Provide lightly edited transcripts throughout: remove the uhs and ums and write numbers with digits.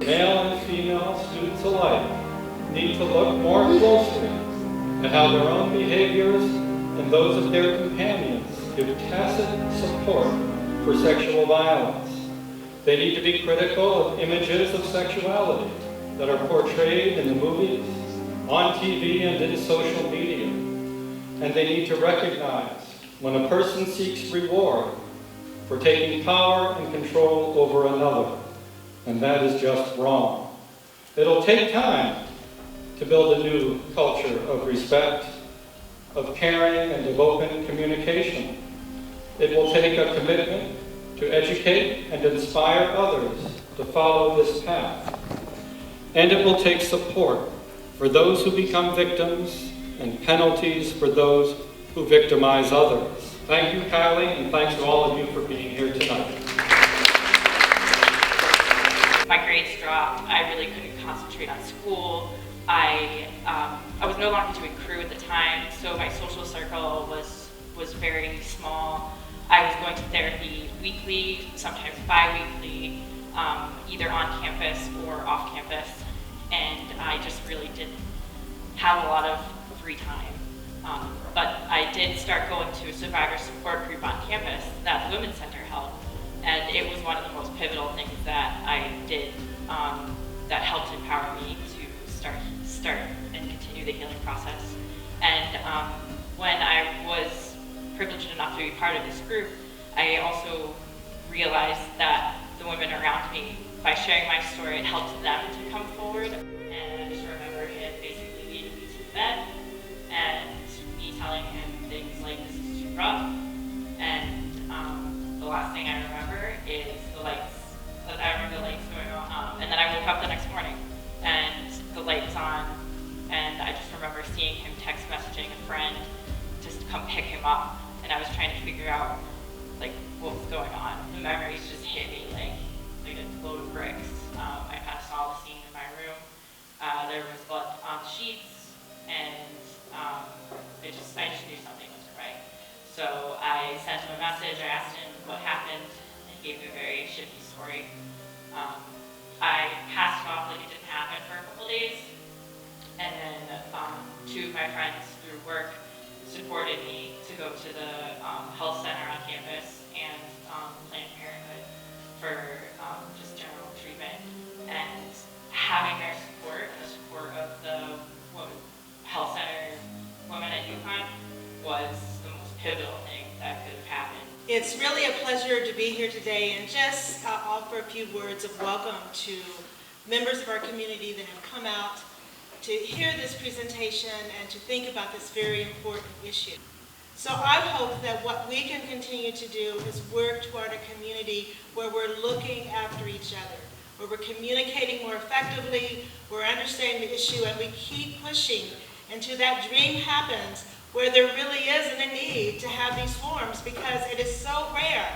Male and female students alike need to look more closely at how their own behaviors and those of their companions give tacit support for sexual violence. They need to be critical of images of sexuality that are portrayed in the movies, on TV, and in social media. And they need to recognize when a person seeks reward for taking power and control over another, and that is just wrong. It'll take time to build a new culture of respect, of caring, and of open communication. It will take a commitment to educate and inspire others to follow this path. And it will take support for those who become victims and penalties for those who victimize others. Thank you, Kylie, and thanks to all of you for being here tonight. My grades dropped. I really couldn't concentrate on school. I was no longer doing crew at the time, so my social circle was very small. I was going to therapy weekly, sometimes bi-weekly, either on campus or off campus, and I just really didn't have a lot of free time. But I did start going to a survivor support group on campus that the Women's Center held, and it was one of the most pivotal things that I did that helped empower me to start and continue the healing process. And when I was privileged enough to be part of this group, I also realized that the women around me, by sharing my story, it helped them to come forward. And I just remember him basically leading me to the bed and me telling him things like, "This is too rough." And the last thing I remember is the lights. I remember the lights going on. And then I woke up the next morning and the light was on. And I just remember seeing him text messaging a friend just to come pick him up. And I was trying to figure out like what was going on. The memories just hit me like a load of bricks. I kind of saw the scene in my room. There was blood on the sheets, and I just knew something wasn't right. So I sent him a message. I asked him what happened, and he gave me a very shifty story. I passed it off like it didn't happen for a couple days, and then two of my friends through work supported me to go to the health center on campus and Planned Parenthood for just general treatment. And having their support, the support of the health center women at UConn, was the most pivotal thing that could have happened. It's really a pleasure to be here today and just offer a few words of welcome to members of our community that have come out to hear this presentation and to think about this very important issue. So I hope that what we can continue to do is work toward a community where we're looking after each other, where we're communicating more effectively, we're understanding the issue, and we keep pushing until that dream happens where there really isn't a need to have these forums, because it is so rare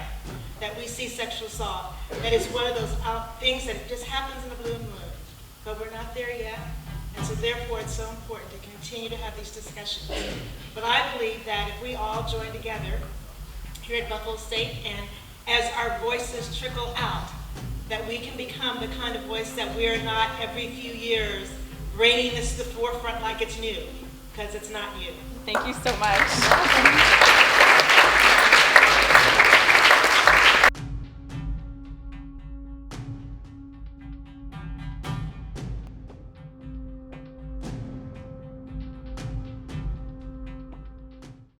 that we see sexual assault. That is one of those things that just happens in a blue moon. But we're not there yet. And so therefore it's so important to continue to have these discussions. But I believe that if we all join together here at Buffalo State, and as our voices trickle out, that we can become the kind of voice that we are not every few years bringing this to the forefront like it's new, because it's not new. Thank you so much.